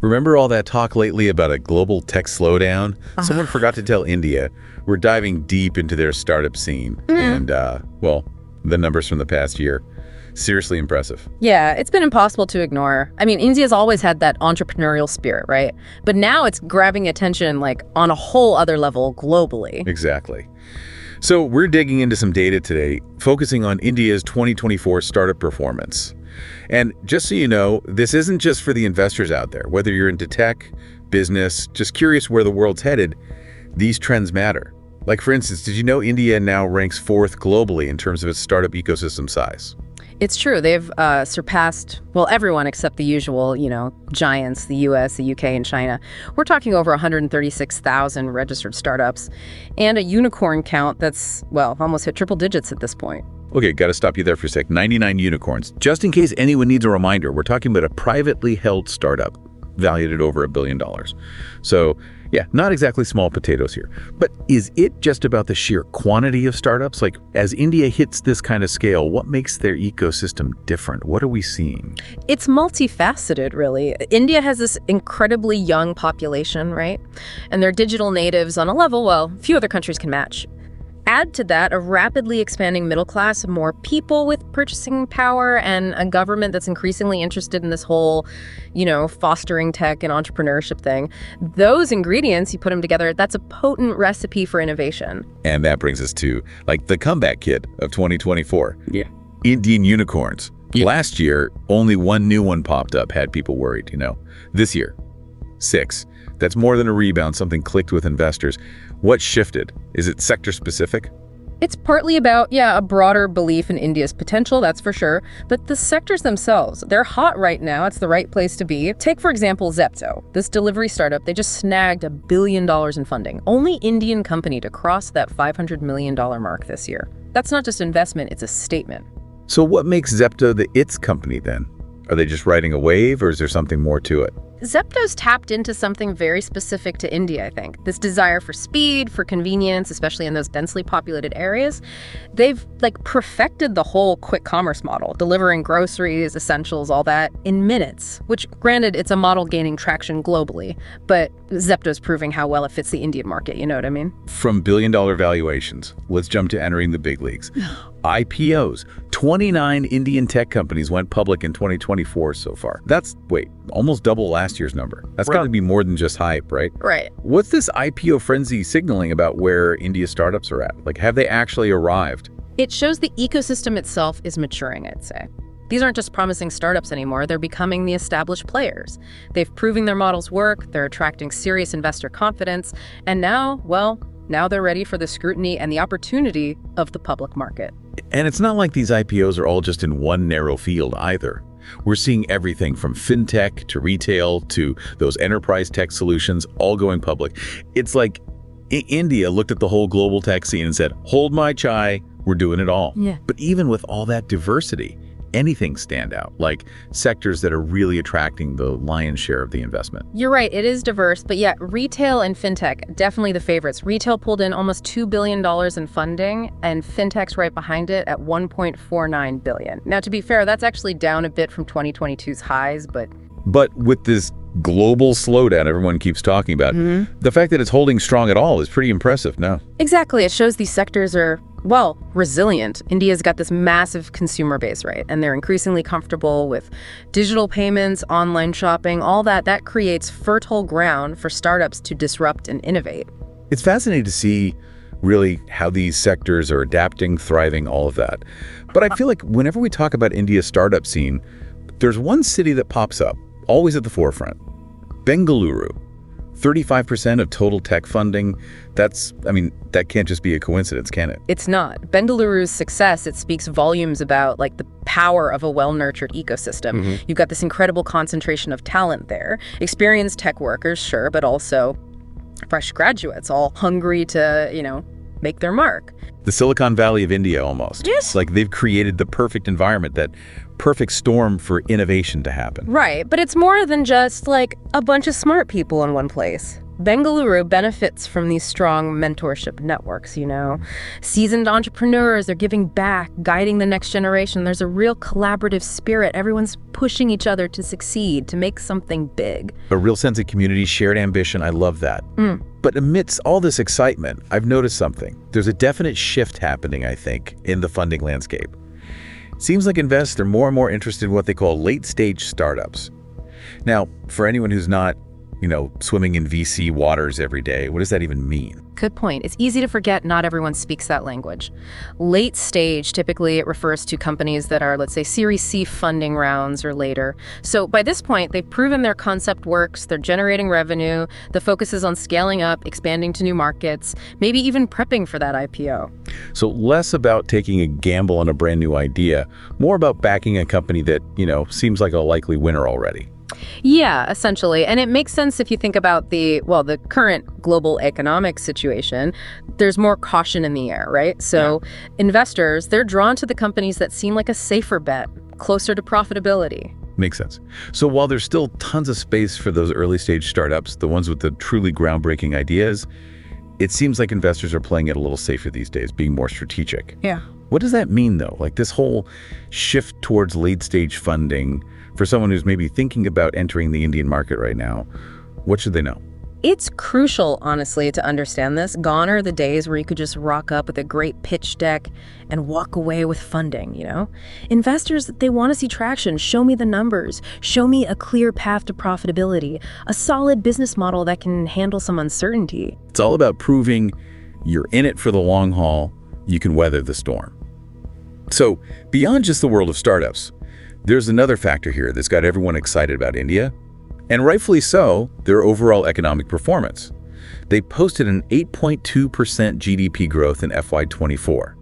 Remember all that talk lately about a global tech slowdown? Someone forgot to tell India. We're diving deep into their startup scene. And, well, the numbers from the past year. Seriously impressive. Yeah, it's been impossible to ignore. I mean, India's always had that entrepreneurial spirit, right? But now it's grabbing attention like on a whole other level globally. Exactly. So we're digging into some data today, focusing on India's 2024 startup performance. And just so you know, this isn't just for the investors out there. Whether you're into tech, business, just curious where the world's headed, these trends matter. Like, for instance, did you know India now ranks 4th globally in terms of its startup ecosystem size? It's true. They've surpassed, well, everyone except the usual, giants, the US, the UK, and China. We're talking over 136,000 registered startups and a unicorn count that's, well, almost hit triple digits at this point. Okay, got to stop you there for a sec. 99 unicorns. Just in case anyone needs a reminder, we're talking about a privately held startup valued at over $1 billion. So, yeah, not exactly small potatoes here. But is it just about the sheer quantity of startups? Like, as India hits this kind of scale, what makes their ecosystem different? What are we seeing? It's multifaceted, really. India has this incredibly young population, right? And they're digital natives on a level, well, few other countries can match. Add to that a rapidly expanding middle class, more people with purchasing power, and a government that's increasingly interested in this whole, fostering tech and entrepreneurship thing. Those ingredients, you put them together, that's a potent recipe for innovation. And that brings us to, like, the comeback kid of 2024. Yeah. Indian unicorns. Yeah. Last year, only one new one popped up, had people worried, This year, 6. That's more than a rebound. Something clicked with investors. What shifted? Is it sector specific? It's partly about, a broader belief in India's potential, that's for sure. But the sectors themselves, they're hot right now. It's the right place to be. Take, for example, Zepto, this delivery startup. They just snagged $1 billion in funding. Only Indian company to cross that $500 million mark this year. That's not just investment, it's a statement. So what makes Zepto the its company then? Are they just riding a wave, or is there something more to it? Zepto's tapped into something very specific to India, I think. This desire for speed, for convenience, especially in those densely populated areas. They've perfected the whole quick commerce model, delivering groceries, essentials, all that in minutes, which granted, it's a model gaining traction globally, but Zepto's proving how well it fits the Indian market, you know what I mean? From billion-dollar valuations, let's jump to entering the big leagues. IPOs. 29 Indian tech companies went public in 2024 so far. That's, almost double last year's number. That's got to be more than just hype, right? Right. What's this IPO frenzy signaling about where India's startups are at? Have they actually arrived? It shows the ecosystem itself is maturing, I'd say. These aren't just promising startups anymore, they're becoming the established players. They've proven their models work, they're attracting serious investor confidence, and now they're ready for the scrutiny and the opportunity of the public market. And it's not like these IPOs are all just in one narrow field either. We're seeing everything from fintech to retail to those enterprise tech solutions all going public. It's like India looked at the whole global tech scene and said, hold my chai, we're doing it all. Yeah. But even with all that diversity, anything stand out, like sectors that are really attracting the lion's share of the investment? You're right, it is diverse, but yet retail and fintech, definitely the favorites. Retail pulled in almost $2 billion in funding, and fintech's right behind it at $1.49 billion. Now, to be fair, that's actually down a bit from 2022's highs, but with this global slowdown everyone keeps talking about, the fact that it's holding strong at all is pretty impressive, no? Exactly, it shows these sectors are, resilient. India's got this massive consumer base, right? And they're increasingly comfortable with digital payments, online shopping, all that. That creates fertile ground for startups to disrupt and innovate. It's fascinating to see really how these sectors are adapting, thriving, all of that. But I feel like whenever we talk about India's startup scene, there's one city that pops up, always at the forefront. Bengaluru. 35% of total tech funding. That can't just be a coincidence, can it? It's not. Bengaluru's success, it speaks volumes about the power of a well-nurtured ecosystem. You've got this incredible concentration of talent there. Experienced tech workers, sure, but also fresh graduates, all hungry to, make their mark. The Silicon Valley of India, almost. Yes. They've created the perfect environment, that perfect storm for innovation to happen. Right, but it's more than just a bunch of smart people in one place. Bengaluru benefits from these strong mentorship networks, Seasoned entrepreneurs, they're giving back, guiding the next generation. There's a real collaborative spirit. Everyone's pushing each other to succeed, to make something big. A real sense of community, shared ambition. I love that. But amidst all this excitement, I've noticed something. There's a definite shift happening, I think, in the funding landscape. It seems like investors are more and more interested in what they call late-stage startups. Now, for anyone who's not swimming in VC waters every day, what does that even mean? Good point. It's easy to forget not everyone speaks that language. Late stage, typically it refers to companies that are, let's say, Series C funding rounds or later. So by this point, they've proven their concept works, they're generating revenue, the focus is on scaling up, expanding to new markets, maybe even prepping for that IPO. So less about taking a gamble on a brand new idea, more about backing a company that, seems like a likely winner already. Yeah, essentially. And it makes sense if you think about the current global economic situation. There's more caution in the air, right? So investors, they're drawn to the companies that seem like a safer bet, closer to profitability. Makes sense. So while there's still tons of space for those early stage startups, the ones with the truly groundbreaking ideas, it seems like investors are playing it a little safer these days, being more strategic. Yeah. What does that mean, though? Like this whole shift towards late stage funding for someone who's maybe thinking about entering the Indian market right now, what should they know? It's crucial, honestly, to understand this. Gone are the days where you could just rock up with a great pitch deck and walk away with funding, Investors, they want to see traction. Show me the numbers. Show me a clear path to profitability, a solid business model that can handle some uncertainty. It's all about proving you're in it for the long haul, you can weather the storm. So beyond just the world of startups, there's another factor here that's got everyone excited about India, and rightfully so, their overall economic performance. They posted an 8.2% GDP growth in FY24.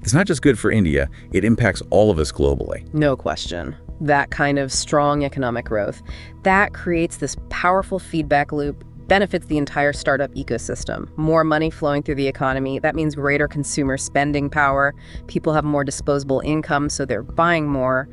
It's not just good for India, it impacts all of us globally. No question. That kind of strong economic growth, that creates this powerful feedback loop, benefits the entire startup ecosystem. More money flowing through the economy, that means greater consumer spending power. People have more disposable income, so they're buying more,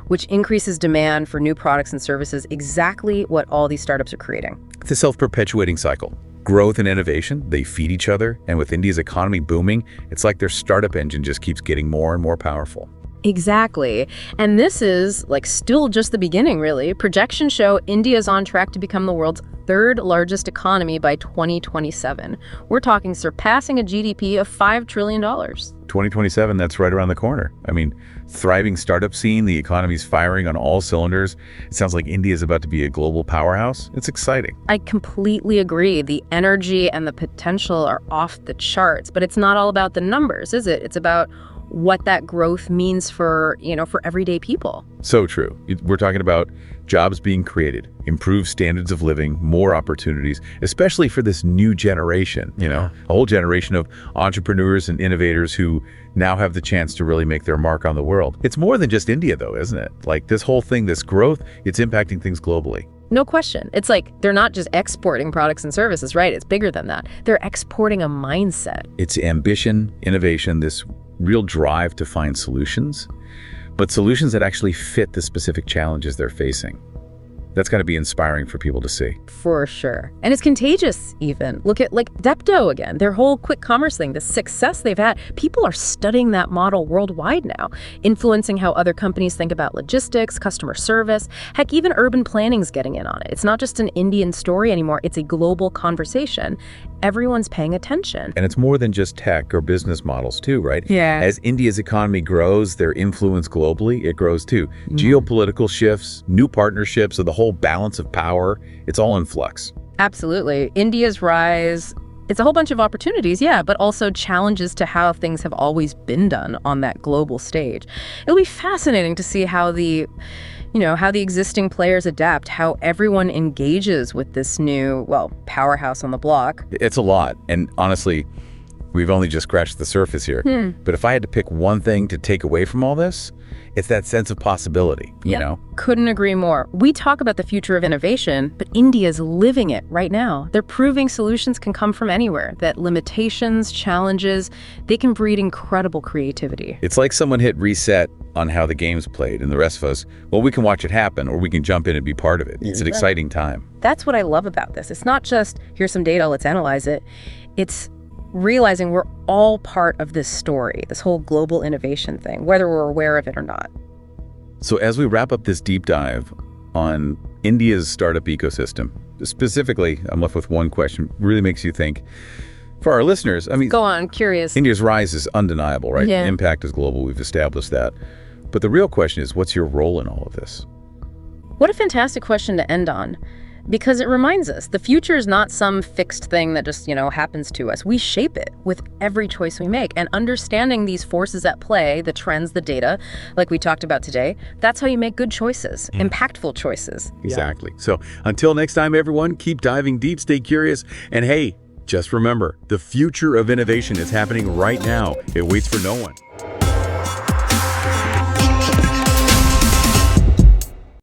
which increases demand for new products and services, exactly what all these startups are creating. It's a self-perpetuating cycle. Growth and innovation, they feed each other, and with India's economy booming, it's like their startup engine just keeps getting more and more powerful. Exactly. And this is still just the beginning, really. Projections show India is on track to become the world's third largest economy by 2027. We're talking surpassing a GDP of $5 trillion. 2027, that's right around the corner. I mean, thriving startup scene, the economy's firing on all cylinders. It sounds like India is about to be a global powerhouse. It's exciting. I completely agree. The energy and the potential are off the charts, but it's not all about the numbers, is it? It's about what that growth means for everyday people. So true. We're talking about jobs being created, improved standards of living, more opportunities, especially for this new generation, a whole generation of entrepreneurs and innovators who now have the chance to really make their mark on the world. It's more than just India, though, isn't it? Like this whole thing, this growth, it's impacting things globally. No question. It's like they're not just exporting products and services, right? It's bigger than that. They're exporting a mindset. It's ambition, innovation, this real drive to find solutions, but solutions that actually fit the specific challenges they're facing. That's got to be inspiring for people to see. For sure. And it's contagious, even. Look at Depto again, their whole quick commerce thing, the success they've had. People are studying that model worldwide now, influencing how other companies think about logistics, customer service. Heck, even urban planning's getting in on it. It's not just an Indian story anymore. It's a global conversation. Everyone's paying attention. And it's more than just tech or business models too, right? Yeah. As India's economy grows, their influence globally, it grows too. Geopolitical shifts, new partnerships, or the whole balance of power, it's all in flux. Absolutely. India's rise, it's a whole bunch of opportunities, yeah, but also challenges to how things have always been done on that global stage. It'll be fascinating to see how the existing players adapt, how everyone engages with this new, powerhouse on the block. It's a lot. And honestly, We've only just scratched the surface here. But if I had to pick one thing to take away from all this, it's that sense of possibility, you know? Couldn't agree more. We talk about the future of innovation, but India's living it right now. They're proving solutions can come from anywhere, that limitations, challenges, they can breed incredible creativity. It's like someone hit reset on how the game's played, and the rest of us, well, we can watch it happen, or we can jump in and be part of it. It's an exciting time. That's what I love about this. It's not just, here's some data, let's analyze it. It's realizing we're all part of this story, this whole global innovation thing, whether we're aware of it or not. So as we wrap up this deep dive on India's startup ecosystem, specifically, I'm left with one question, really makes you think. For our listeners, I mean... Go on, curious. India's rise is undeniable, right? Yeah. The impact is global, we've established that. But the real question is, what's your role in all of this? What a fantastic question to end on. Because it reminds us, the future is not some fixed thing that just, happens to us. We shape it with every choice we make. And understanding these forces at play, the trends, the data, like we talked about today, that's how you make good choices, impactful choices. Exactly. So until next time, everyone, keep diving deep, stay curious, and hey, just remember, the future of innovation is happening right now. It waits for no one.